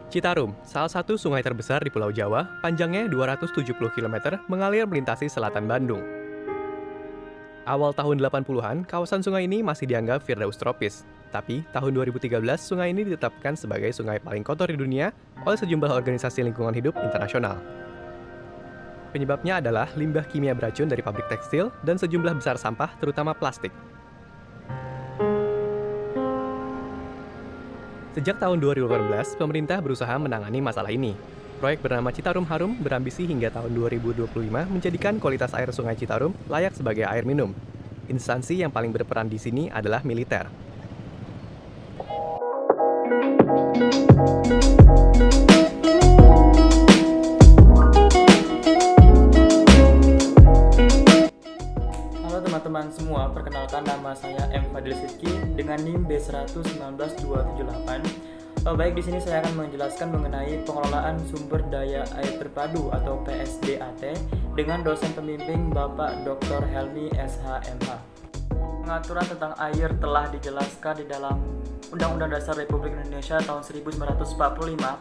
Citarum, salah satu sungai terbesar di Pulau Jawa, panjangnya 270 km, mengalir melintasi selatan Bandung. Awal tahun 80-an, kawasan sungai ini masih dianggap Firdaus tropis. Tapi, tahun 2013, sungai ini ditetapkan sebagai sungai paling kotor di dunia oleh sejumlah organisasi lingkungan hidup internasional. Penyebabnya adalah limbah kimia beracun dari pabrik tekstil dan sejumlah besar sampah, terutama plastik. Sejak tahun 2018, pemerintah berusaha menangani masalah ini. Proyek bernama Citarum Harum berambisi hingga tahun 2025 menjadikan kualitas air Sungai Citarum layak sebagai air minum. Instansi yang paling berperan di sini adalah militer. Halo teman-teman semua, perkenalkan nama saya M. Fadil Sidki dengan NIM B119278. Baik, di sini saya akan menjelaskan mengenai pengelolaan sumber daya air terpadu atau PSDAT dengan dosen pembimbing Bapak Dr. Helmi SHMH. Pengaturan tentang air telah dijelaskan di dalam Undang-Undang Dasar Republik Indonesia tahun 1945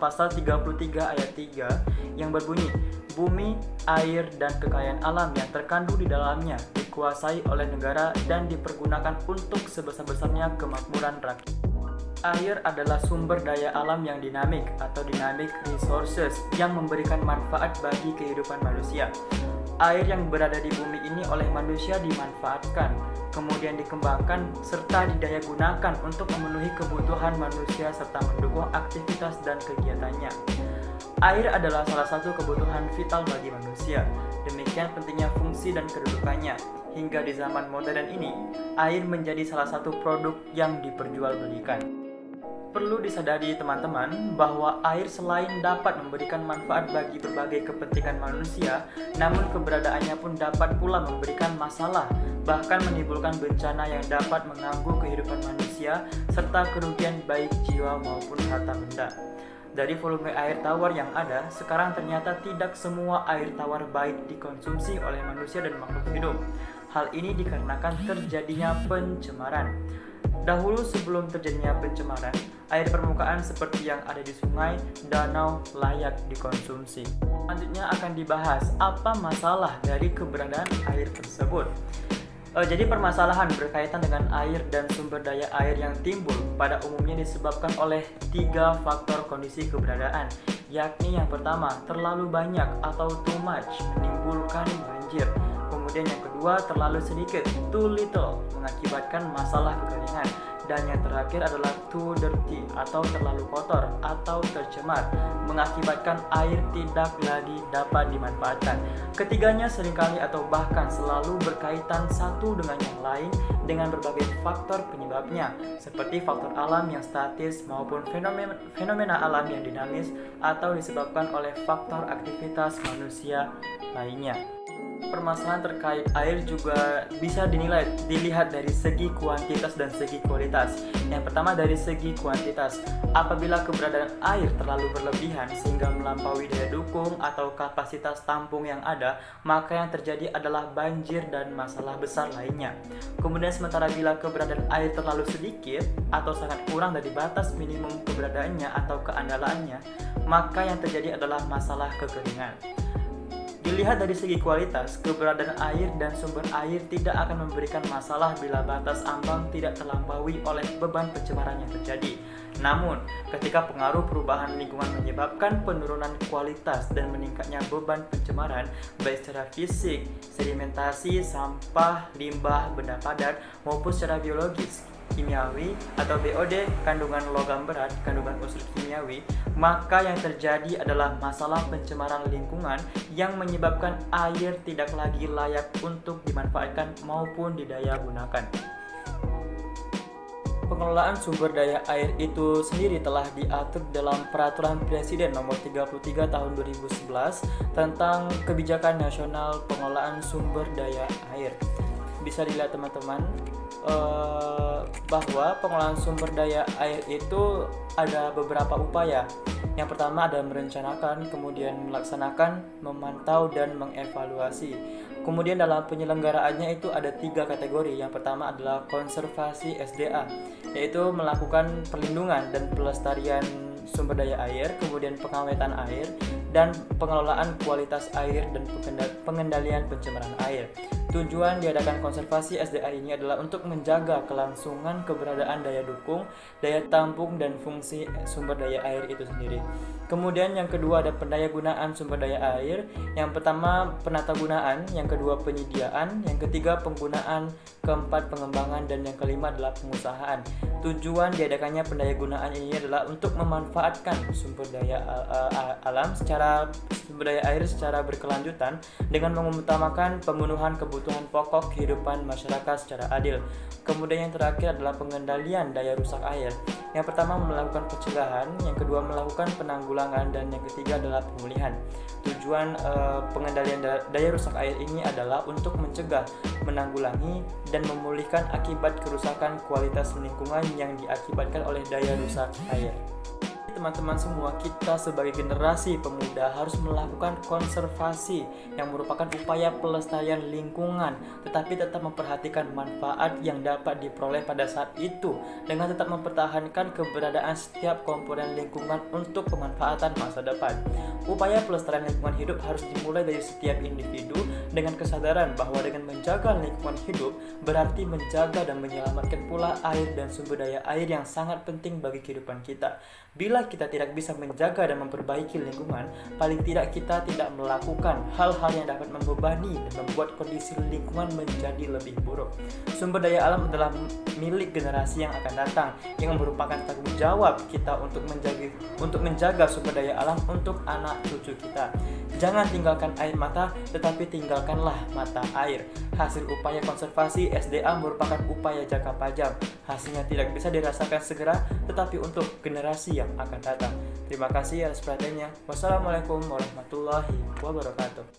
pasal 33 ayat 3 yang berbunyi, bumi, air, dan kekayaan alam yang terkandung di dalamnya dikuasai oleh negara dan dipergunakan untuk sebesar-besarnya kemakmuran rakyat. Air adalah sumber daya alam yang dinamik atau dynamic resources yang memberikan manfaat bagi kehidupan manusia. Air yang berada di bumi ini oleh manusia dimanfaatkan, kemudian dikembangkan serta didaya gunakan untuk memenuhi kebutuhan manusia serta mendukung aktivitas dan kegiatannya. Air adalah salah satu kebutuhan vital bagi manusia. Demikian pentingnya fungsi dan kedudukannya. Hingga di zaman modern ini, air menjadi salah satu produk yang diperjualbelikan. Perlu disadari teman-teman bahwa air selain dapat memberikan manfaat bagi berbagai kepentingan manusia, namun keberadaannya pun dapat pula memberikan masalah, bahkan menimbulkan bencana yang dapat mengganggu kehidupan manusia serta kerugian baik jiwa maupun harta benda. Dari volume air tawar yang ada, sekarang ternyata tidak semua air tawar baik dikonsumsi oleh manusia dan makhluk hidup. Hal ini dikarenakan terjadinya pencemaran. Dahulu sebelum terjadinya pencemaran, air permukaan seperti yang ada di sungai, danau layak dikonsumsi. Selanjutnya akan dibahas apa masalah dari keberadaan air tersebut. Jadi permasalahan berkaitan dengan air dan sumber daya air yang timbul pada umumnya disebabkan oleh 3 faktor kondisi keberadaan, yakni yang pertama, terlalu banyak atau too much menimbulkan banjir. Kemudian yang kedua, terlalu sedikit, too little, mengakibatkan masalah kekeringan. Dan yang terakhir adalah too dirty atau terlalu kotor atau tercemar, mengakibatkan air tidak lagi dapat dimanfaatkan. Ketiganya seringkali atau bahkan selalu berkaitan satu dengan yang lain dengan berbagai faktor penyebabnya, seperti faktor alam yang statis maupun fenomena alam yang dinamis atau disebabkan oleh faktor aktivitas manusia lainnya. Permasalahan terkait air juga bisa dilihat dari segi kuantitas dan segi kualitas. Yang pertama dari segi kuantitas, apabila keberadaan air terlalu berlebihan sehingga melampaui daya dukung atau kapasitas tampung yang ada, maka yang terjadi adalah banjir dan masalah besar lainnya. Kemudian sementara bila keberadaan air terlalu sedikit atau sangat kurang dari batas minimum keberadaannya atau keandalannya, maka yang terjadi adalah masalah kekeringan. Dilihat dari segi kualitas, keberadaan air dan sumber air tidak akan memberikan masalah bila batas ambang tidak terlampaui oleh beban pencemaran yang terjadi. Namun, ketika pengaruh perubahan lingkungan menyebabkan penurunan kualitas dan meningkatnya beban pencemaran, baik secara fisik, sedimentasi, sampah, limbah, benda padat, maupun secara biologis, kimiawi atau BOD, kandungan logam berat, kandungan unsur kimiawi, maka yang terjadi adalah masalah pencemaran lingkungan yang menyebabkan air tidak lagi layak untuk dimanfaatkan maupun didaya gunakan. Pengelolaan sumber daya air itu sendiri telah diatur dalam Peraturan Presiden Nomor 33 Tahun 2011 tentang Kebijakan Nasional Pengelolaan Sumber Daya Air. Bisa dilihat teman-teman bahwa pengelolaan sumber daya air itu ada beberapa upaya. Yang pertama ada merencanakan, kemudian melaksanakan, memantau, dan mengevaluasi. Kemudian dalam penyelenggaraannya itu ada 3 kategori. Yang pertama adalah konservasi SDA, yaitu melakukan perlindungan dan pelestarian sumber daya air, kemudian pengawetan air, dan pengelolaan kualitas air dan pengendalian pencemaran air. Tujuan diadakan konservasi SDA ini adalah untuk menjaga kelangsungan keberadaan daya dukung, daya tampung, dan fungsi sumber daya air itu sendiri. Kemudian yang kedua ada pendayagunaan sumber daya air. Yang pertama penatagunaan, yang kedua penyediaan, yang ketiga penggunaan, keempat pengembangan, dan yang kelima adalah pengusahaan. Tujuan diadakannya pendayagunaan ini adalah untuk memanfaatkan sumber daya alam sumber daya air secara berkelanjutan dengan mengutamakan pemenuhan kebutuhan pokok kehidupan masyarakat secara adil. Kemudian yang terakhir adalah pengendalian daya rusak air. Yang pertama melakukan pencegahan, yang kedua melakukan penanggulangan, dan yang ketiga adalah pemulihan. Tujuan pengendalian daya rusak air ini adalah untuk mencegah, menanggulangi, dan memulihkan akibat kerusakan kualitas lingkungan yang diakibatkan oleh daya rusak air. Teman-teman semua, kita sebagai generasi pemuda harus melakukan konservasi yang merupakan upaya pelestarian lingkungan, tetapi tetap memperhatikan manfaat yang dapat diperoleh pada saat itu dengan tetap mempertahankan keberadaan setiap komponen lingkungan untuk pemanfaatan masa depan. Upaya pelestarian lingkungan hidup harus dimulai dari setiap individu dengan kesadaran bahwa dengan menjaga lingkungan hidup berarti menjaga dan menyelamatkan pula air dan sumber daya air yang sangat penting bagi kehidupan kita. Bila kita tidak bisa menjaga dan memperbaiki lingkungan, paling tidak kita tidak melakukan hal-hal yang dapat membebani dan membuat kondisi lingkungan menjadi lebih buruk. Sumber daya alam adalah milik generasi yang akan datang, yang merupakan tanggung jawab kita untuk menjaga sumber daya alam untuk anak cucu kita. Jangan tinggalkan air mata, tetapi tinggalkanlah mata air. Hasil upaya konservasi SDA merupakan upaya jangka panjang. Hasilnya tidak bisa dirasakan segera, tetapi untuk generasi yang akan datang. Terima kasih atas perhatiannya. Wassalamualaikum warahmatullahi wabarakatuh.